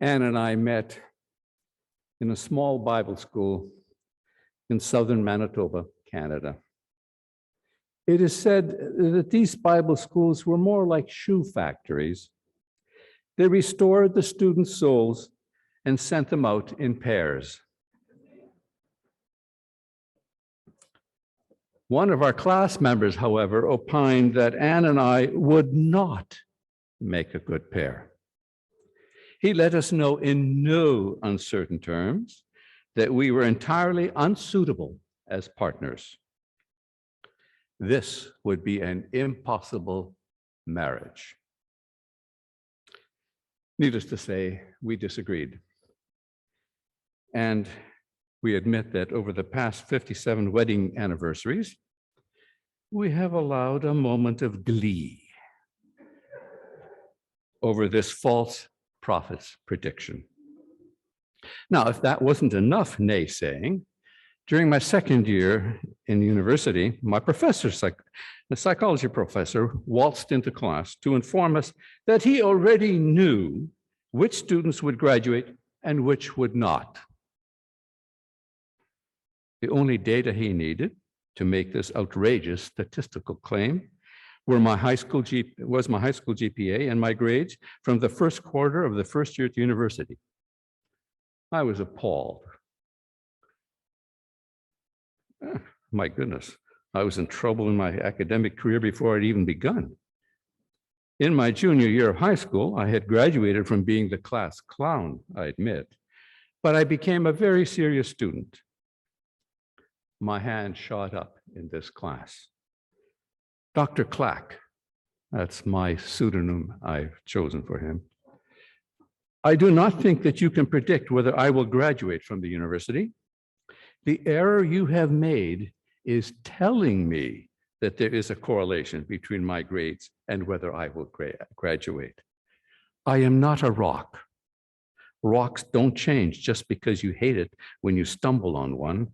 Anne and I met in a small Bible school in southern Manitoba, Canada. It is said that these Bible schools were more like shoe factories. They restored the students' souls and sent them out in pairs. One of our class members, however, opined that Anne and I would not make a good pair. He let us know in no uncertain terms that we were entirely unsuitable as partners. This would be an impossible marriage. Needless to say, we disagreed. And we admit that over the past 57 wedding anniversaries, we have allowed a moment of glee over this false prophet's prediction. Now, if that wasn't enough naysaying, during my second year in university, my professor, the psychology professor, waltzed into class to inform us that he already knew which students would graduate and which would not. The only data he needed to make this outrageous statistical claim was my high school GPA and my grades from the first quarter of the first year at the university. I was appalled. My goodness, I was in trouble in my academic career before I'd even begun. In my junior year of high school, I had graduated from being the class clown, I admit, but I became a very serious student. My hand shot up in this class. Dr. Clack, that's my pseudonym I've chosen for him. I do not think that you can predict whether I will graduate from the university. The error you have made is telling me that there is a correlation between my grades and whether I will graduate. I am not a rock. Rocks don't change just because you hate it when you stumble on one.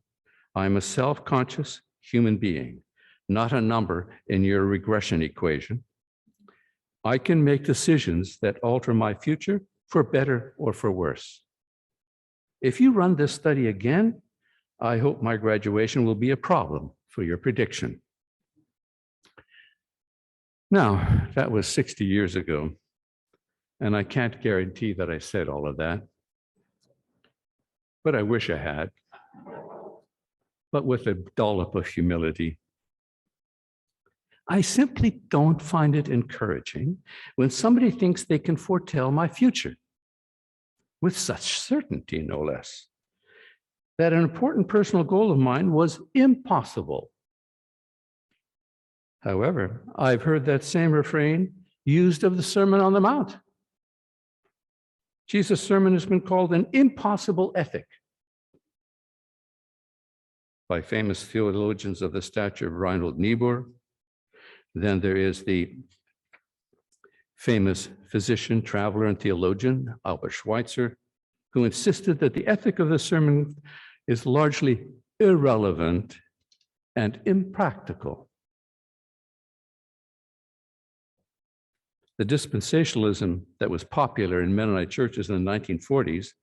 I'm a self-conscious human being, not a number in your regression equation. I can make decisions that alter my future for better or for worse. If you run this study again, I hope my graduation will be a problem for your prediction. Now, that was 60 years ago, and I can't guarantee that I said all of that, but I wish I had, but with a dollop of humility. I simply don't find it encouraging when somebody thinks they can foretell my future, with such certainty, no less. That an important personal goal of mine was impossible. However, I've heard that same refrain used of the Sermon on the Mount. Jesus' sermon has been called an impossible ethic by famous theologians of the stature of Reinhold Niebuhr. Then there is the famous physician, traveler, and theologian, Albert Schweitzer, who insisted that the ethic of the sermon is largely irrelevant and impractical. The dispensationalism that was popular in Mennonite churches in the 1940s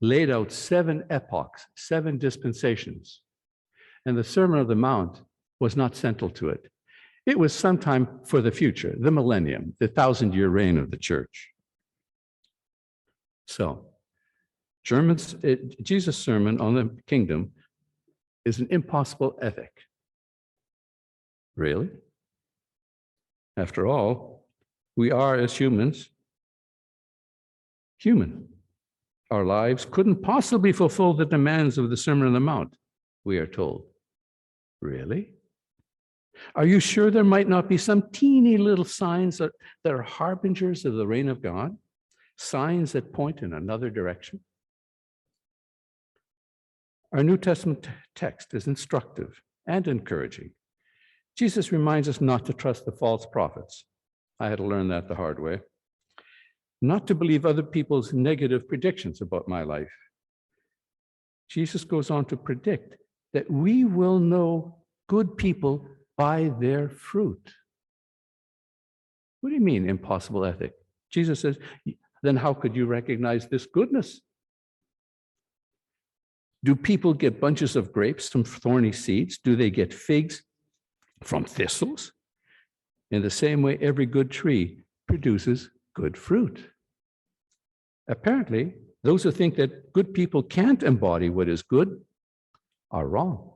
laid out 7 epochs, 7 dispensations, and the Sermon on the Mount was not central to it. It was sometime for the future, the millennium, the 1,000-year reign of the church. So, Jesus' sermon on the kingdom is an impossible ethic. Really? After all, we are, as humans, human. Our lives couldn't possibly fulfill the demands of the Sermon on the Mount, we are told. Really? Are you sure there might not be some teeny little signs that are harbingers of the reign of God? Signs that point in another direction? Our New Testament text is instructive and encouraging. Jesus reminds us not to trust the false prophets. I had to learn that the hard way. Not to believe other people's negative predictions about my life. Jesus goes on to predict that we will know good people by their fruit. What do you mean, impossible ethic? Jesus says, then how could you recognize this goodness? Do people get bunches of grapes from thorny seeds? Do they get figs from thistles? In the same way, every good tree produces good fruit. Apparently, those who think that good people can't embody what is good are wrong.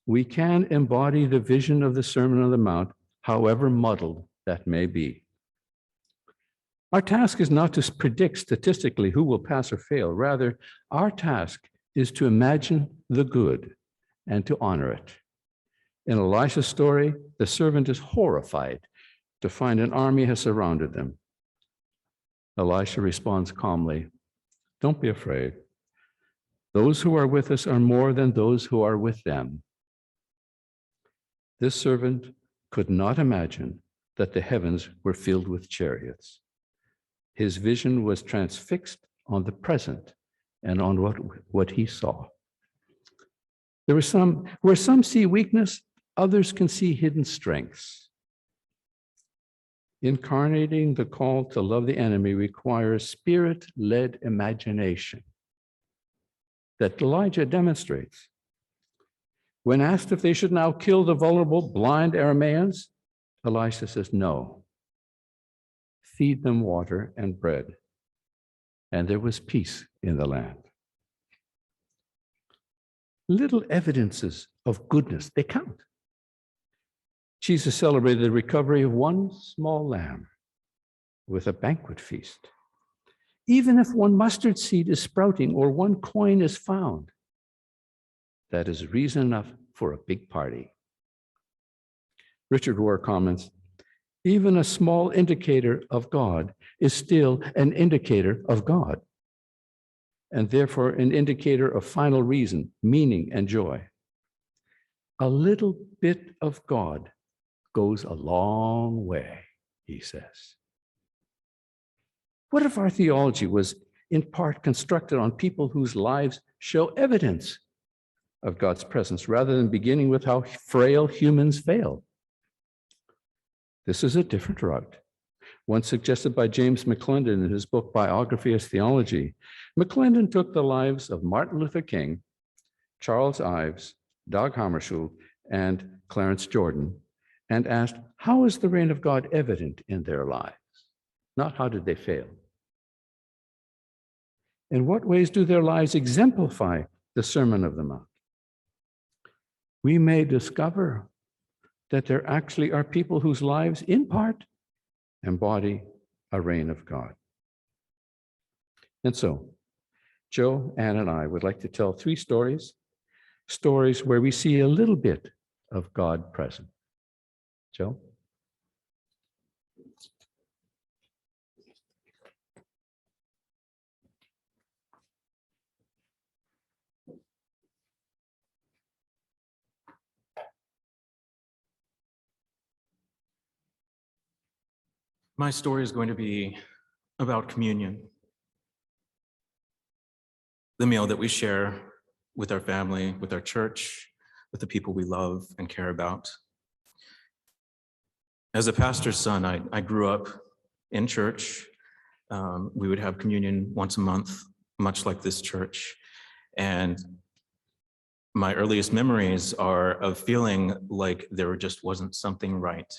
We can embody the vision of the Sermon on the Mount, however muddled that may be. Our task is not to predict statistically who will pass or fail. Rather, our task is to imagine the good and to honor it. In Elisha's story, the servant is horrified to find an army has surrounded them. Elisha responds calmly, "Don't be afraid. Those who are with us are more than those who are with them." This servant could not imagine that the heavens were filled with chariots. His vision was transfixed on the present and on what he saw. Where some see weakness, others can see hidden strengths. Incarnating the call to love the enemy requires spirit-led imagination that Elijah demonstrates. When asked if they should now kill the vulnerable, blind Arameans, Elisha says, "No. Feed them water and bread." And there was peace in the land. Little evidences of goodness, they count. Jesus celebrated the recovery of one small lamb with a banquet feast. Even if one mustard seed is sprouting or one coin is found, that is reason enough for a big party. Richard Rohr comments, "Even a small indicator of God is still an indicator of God, and therefore an indicator of final reason, meaning, and joy. A little bit of God goes a long way," he says. What if our theology was in part constructed on people whose lives show evidence of God's presence, rather than beginning with how frail humans fail? This is a different route, one suggested by James McClendon in his book Biography as Theology. McClendon took the lives of Martin Luther King, Charles Ives, Dag Hammarskjöld, and Clarence Jordan, and asked, how is the reign of God evident in their lives? Not how did they fail? In what ways do their lives exemplify the Sermon of the Mount? We may discover that there actually are people whose lives, in part, embody a reign of God. And so, Joe, Ann, and I would like to tell 3 stories where we see a little bit of God present. Joe? My story is going to be about communion, the meal that we share with our family, with our church, with the people we love and care about. As a pastor's son, I grew up in church. We would have communion once a month, much like this church. And my earliest memories are of feeling like there just wasn't something right.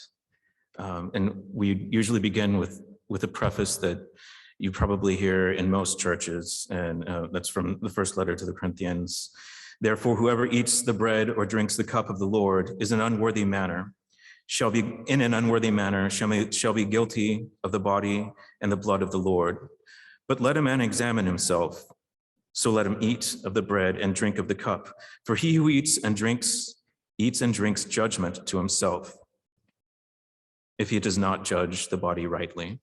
And we usually begin with a preface that you probably hear in most churches, and that's from the first letter to the Corinthians. Therefore, whoever eats the bread or drinks the cup of the Lord is in an unworthy manner, shall be guilty of the body and the blood of the Lord. But let a man examine himself, so let him eat of the bread and drink of the cup. For he who eats and drinks judgment to himself, if he does not judge the body rightly.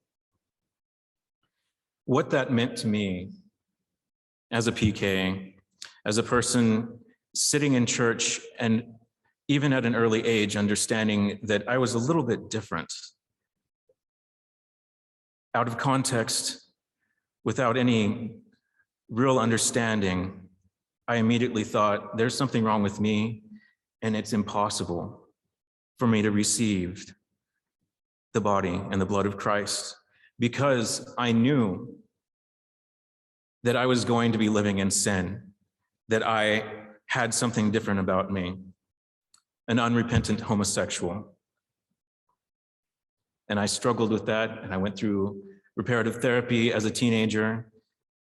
What that meant to me as a PK, as a person sitting in church, and even at an early age, understanding that I was a little bit different. Out of context, without any real understanding, I immediately thought, there's something wrong with me, and it's impossible for me to receive the body and the blood of Christ. because I knew that I was going to be living in sin, that I had something different about me, an unrepentant homosexual. And I struggled with that, and I went through reparative therapy as a teenager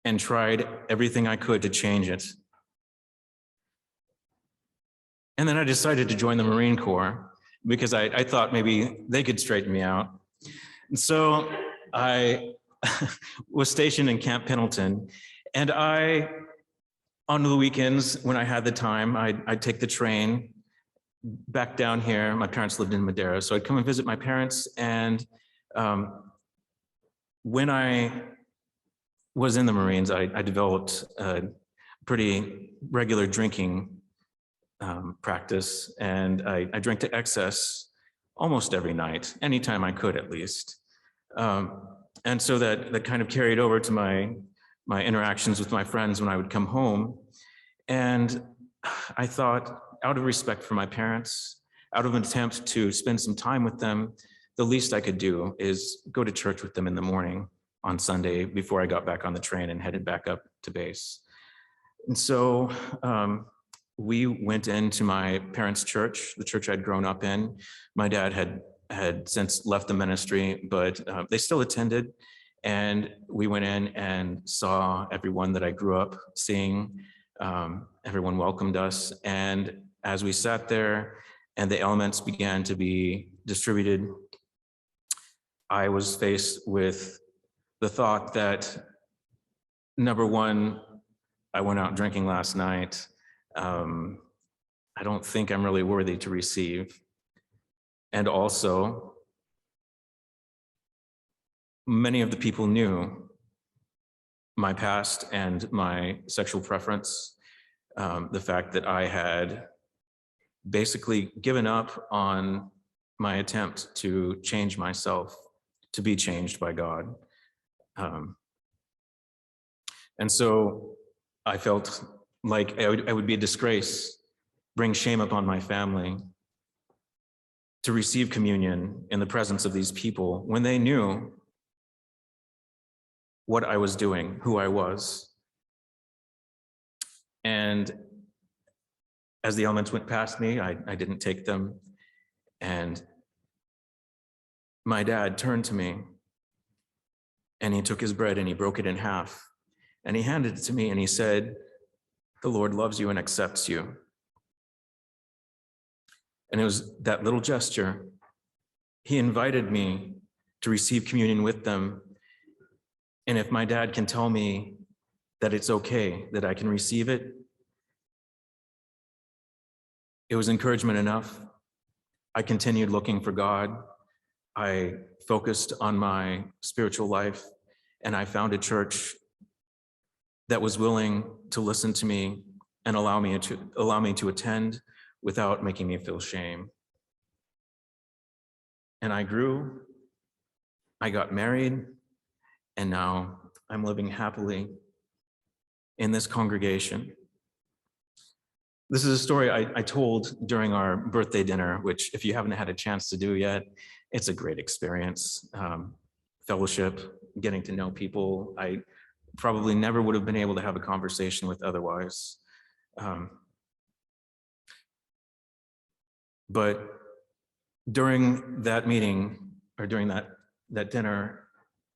and tried everything I could to change it. And then I decided to join the Marine Corps because I thought maybe they could straighten me out. And so I was stationed in Camp Pendleton, and on the weekends when I had the time, I'd take the train back down here. My parents lived in Madera, so I'd come and visit my parents. And when I was in the Marines, I developed a pretty regular drinking practice, and I drank to excess almost every night, anytime I could at least. And so that kind of carried over to my interactions with my friends when I would come home. And I thought, out of respect for my parents, out of an attempt to spend some time with them, the least I could do is go to church with them in the morning on Sunday before I got back on the train and headed back up to base. And so we went into my parents' church, the church I'd grown up in. My dad had since left the ministry, but they still attended. And we went in and saw everyone that I grew up seeing. Everyone welcomed us. And as we sat there and the elements began to be distributed, I was faced with the thought that, number one, I went out drinking last night. I don't think I'm really worthy to receive. And also, many of the people knew my past and my sexual preference, the fact that I had basically given up on my attempt to change myself, to be changed by God. And so I felt like I would be a disgrace, bring shame upon my family, to receive communion in the presence of these people when they knew what I was doing, who I was. And as the elements went past me, I didn't take them. And my dad turned to me and he took his bread and he broke it in half. And he handed it to me and he said, "The Lord loves you and accepts you." And it was that little gesture. He invited me to receive communion with them. And if my dad can tell me that it's okay, that I can receive it, it was encouragement enough. I continued looking for God. I focused on my spiritual life, and I found a church that was willing to listen to me and allow me to attend without making me feel shame. And I grew, I got married, and now I'm living happily in this congregation. This is a story I told during our birthday dinner, which if you haven't had a chance to do yet, it's a great experience. Fellowship, getting to know people I probably never would have been able to have a conversation with otherwise. But during that meeting, or during that dinner,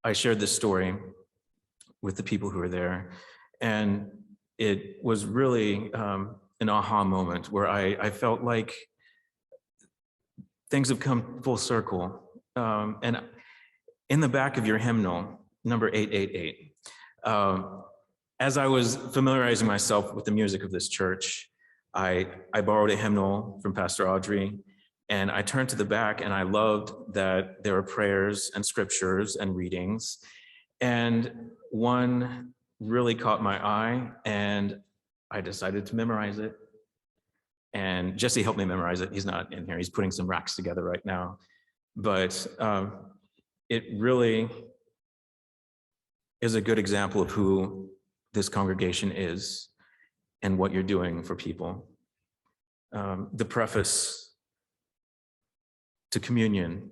I shared this story with the people who were there. And it was really an aha moment where I felt like things have come full circle. And in the back of your hymnal, number 888, as I was familiarizing myself with the music of this church, I borrowed a hymnal from Pastor Audrey, and I turned to the back, and I loved that there were prayers and scriptures and readings. And one really caught my eye, and I decided to memorize it. And Jesse helped me memorize it. He's not in here. He's putting some racks together right now. But it really is a good example of who this congregation is and what you're doing for people. The preface to communion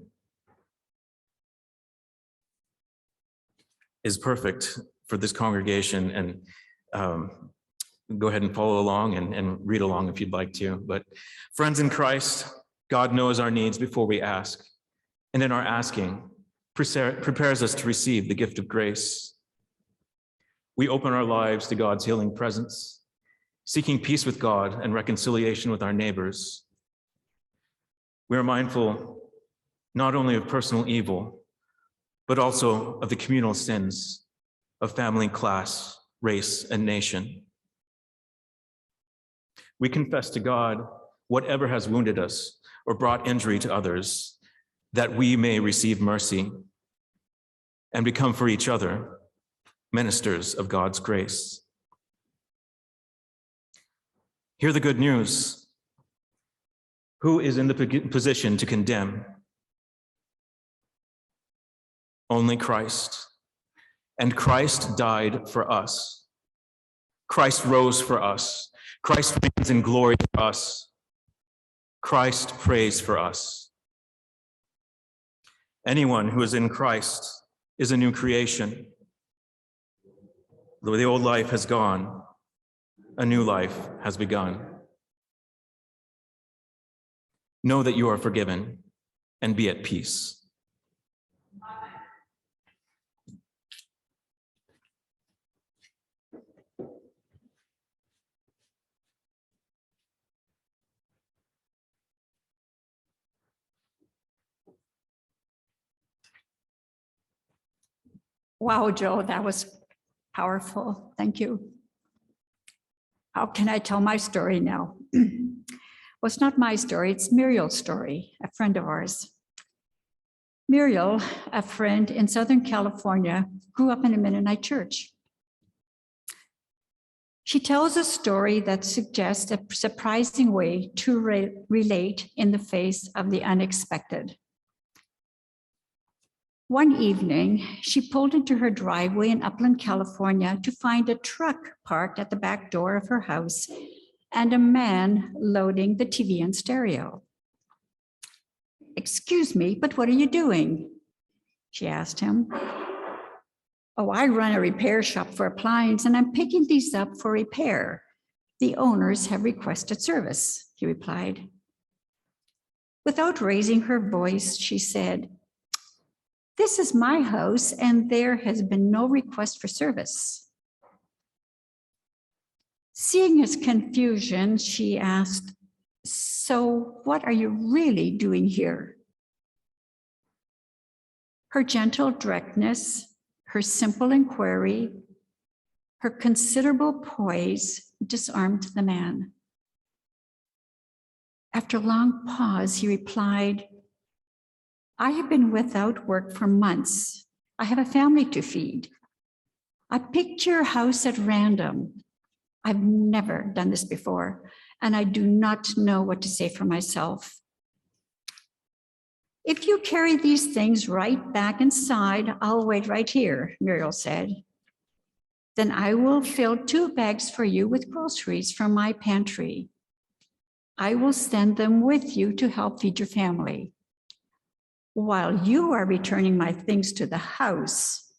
is perfect for this congregation, and go ahead and follow along and read along if you'd like to. But friends in Christ, God knows our needs before we ask, and in our asking, prepares us to receive the gift of grace. We open our lives to God's healing presence, seeking peace with God and reconciliation with our neighbors. We are mindful not only of personal evil, but also of the communal sins of family, class, race, and nation. We confess to God whatever has wounded us or brought injury to others, that we may receive mercy and become for each other ministers of God's grace. Hear the good news. Who is in the position to condemn? Only Christ. And Christ died for us. Christ rose for us. Christ reigns in glory for us. Christ prays for us. Anyone who is in Christ is a new creation. The old life has gone, a new life has begun. Know that you are forgiven and be at peace. Wow, Joe, that was powerful. Thank you. How can I tell my story now? Well, it's not my story, it's Muriel's story, a friend of ours. Muriel, a friend in Southern California, grew up in a Mennonite church. She tells a story that suggests a surprising way to relate in the face of the unexpected. One evening, she pulled into her driveway in Upland, California to find a truck parked at the back door of her house and a man loading the TV and stereo. "Excuse me, but what are you doing?" she asked him. "Oh, I run a repair shop for appliances and I'm picking these up for repair. The owners have requested service," he replied. Without raising her voice, she said, "This is my house and there has been no request for service." Seeing his confusion, she asked, "So what are you really doing here?" Her gentle directness, her simple inquiry, her considerable poise disarmed the man. After a long pause, he replied, "I have been without work for months. I have a family to feed. I picked your house at random. I've never done this before, and I do not know what to say for myself." "If you carry these things right back inside, I'll wait right here," Muriel said. "Then I will fill 2 bags for you with groceries from my pantry. I will send them with you to help feed your family. While you are returning my things to the house,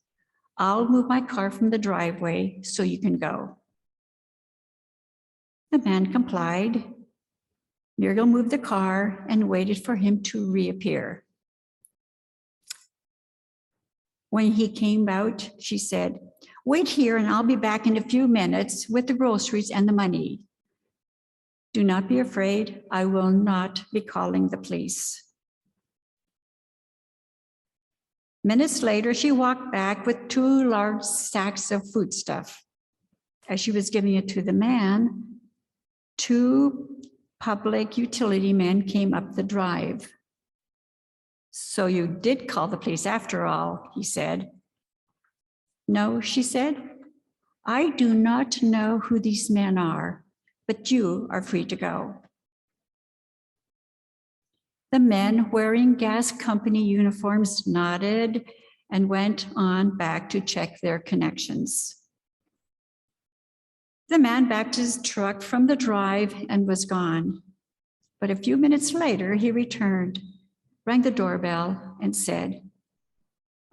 I'll move my car from the driveway so you can go." The man complied. Muriel moved the car and waited for him to reappear. When he came out, she said, "Wait here and I'll be back in a few minutes with the groceries and the money. Do not be afraid, I will not be calling the police." Minutes later, she walked back with 2 large sacks of foodstuff. As she was giving it to the man, 2 public utility men came up the drive. "So you did call the police after all," he said. "No," she said. "I do not know who these men are, but you are free to go." The men wearing gas company uniforms nodded and went on back to check their connections. The man backed his truck from the drive and was gone. But a few minutes later, he returned, rang the doorbell, and said,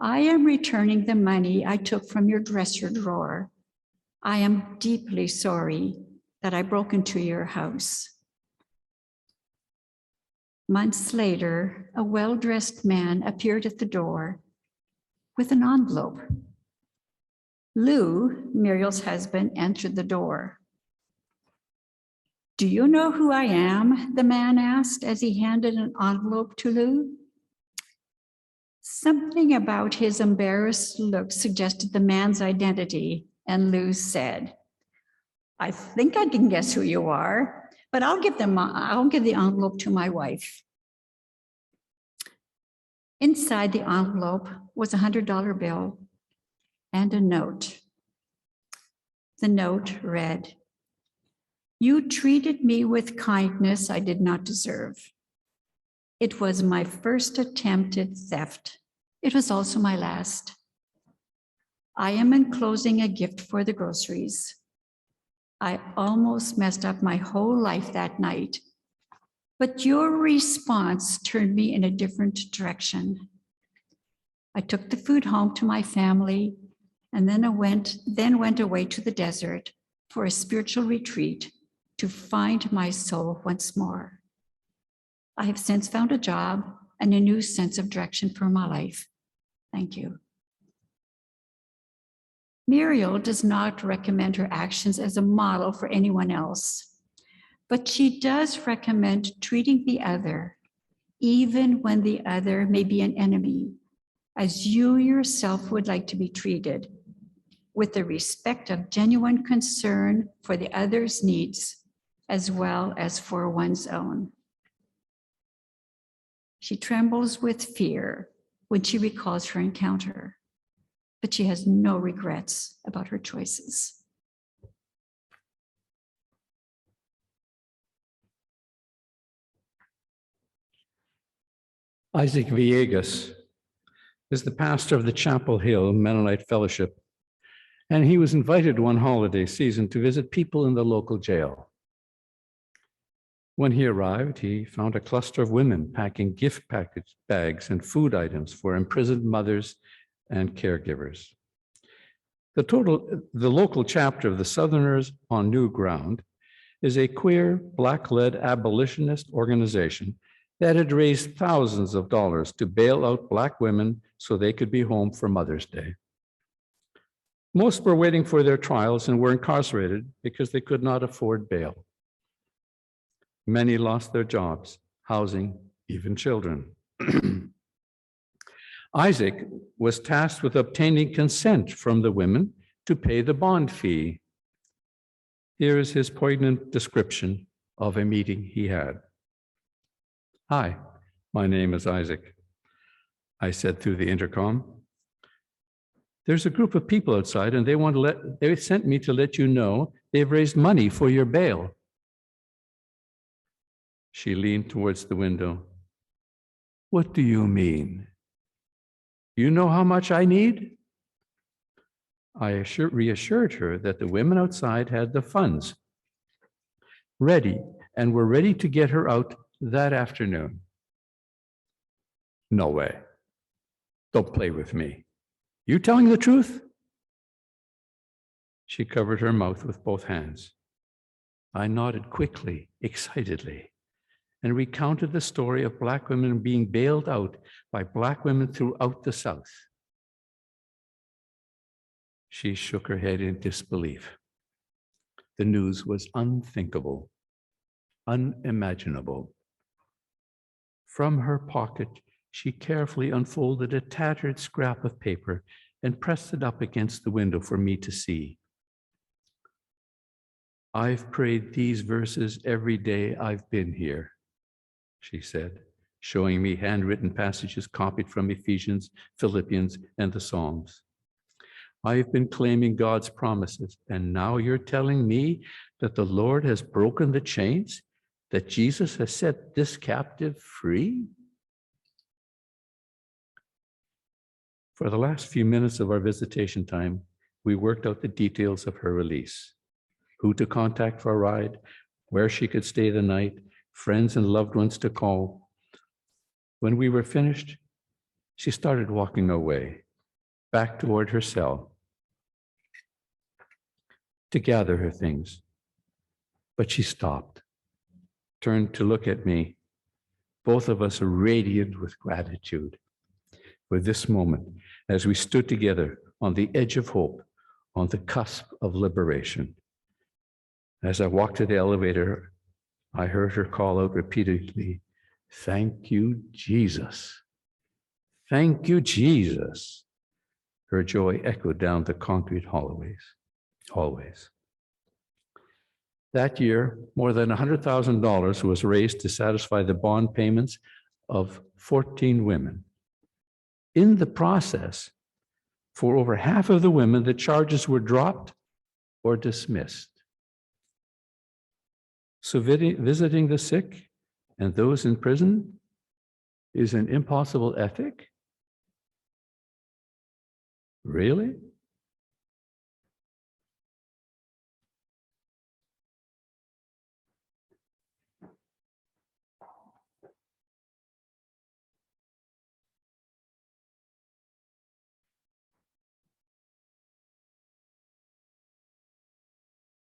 I am returning the money I took from your dresser drawer. I am deeply sorry that I broke into your house. Months later, a well-dressed man appeared at the door with an envelope. Lou, Muriel's husband, entered the door. "Do you know who I am?" the man asked as he handed an envelope to Lou. Something about his embarrassed look suggested the man's identity, and Lou said, "I think I can guess who you are, but I'll give the envelope to my wife." Inside the envelope was a $100 bill and a note. The note read, "You treated me with kindness I did not deserve. It was my first attempted theft. It was also my last. I am enclosing a gift for the groceries. I almost messed up my whole life that night, but your response turned me in a different direction. I took the food home to my family and then went away to the desert for a spiritual retreat to find my soul once more. I have since found a job and a new sense of direction for my life. Thank you." Muriel does not recommend her actions as a model for anyone else, but she does recommend treating the other, even when the other may be an enemy, as you yourself would like to be treated, with the respect of genuine concern for the other's needs, as well as for one's own. She trembles with fear when she recalls her encounter, but she has no regrets about her choices. Isaac Villegas is the pastor of the Chapel Hill Mennonite Fellowship, and he was invited one holiday season to visit people in the local jail. When he arrived, he found a cluster of women packing gift package bags and food items for imprisoned mothers and caregivers. The local chapter of the Southerners on New Ground is a queer, Black-led abolitionist organization that had raised thousands of dollars to bail out Black women so they could be home for Mother's Day. Most were waiting for their trials and were incarcerated because they could not afford bail. Many lost their jobs, housing, even children. Isaac was tasked with obtaining consent from the women to pay the bond fee. Here is his poignant description of a meeting he had. "Hi, my name is Isaac," I said through the intercom. "There's a group of people outside and they sent me to let you know they've raised money for your bail." She leaned towards the window. "What do you mean? You know how much I need?" I reassured her that the women outside had the funds ready and were ready to get her out that afternoon. "No way. Don't play with me. You telling the truth?" She covered her mouth with both hands. I nodded quickly, excitedly, and recounted the story of Black women being bailed out by Black women throughout the South. She shook her head in disbelief. The news was unthinkable, unimaginable. From her pocket, she carefully unfolded a tattered scrap of paper and pressed it up against the window for me to see. "I've prayed these verses every day I've been here," she said, showing me handwritten passages copied from Ephesians, Philippians, and the Psalms. "I've been claiming God's promises, and now you're telling me that the Lord has broken the chains, that Jesus has set this captive free?" For the last few minutes of our visitation time, we worked out the details of her release: who to contact for a ride, where she could stay the night, friends and loved ones to call. When we were finished, she started walking away, back toward her cell to gather her things. But she stopped, turned to look at me, both of us radiant with gratitude for this moment as we stood together on the edge of hope, on the cusp of liberation. As I walked to the elevator, I heard her call out repeatedly, "Thank you, Jesus. Thank you, Jesus." Her joy echoed down the concrete hallways. That year, more than $100,000 was raised to satisfy the bond payments of 14 women. In the process, for over half of the women, the charges were dropped or dismissed. So visiting the sick and those in prison is an impossible ethic? Really?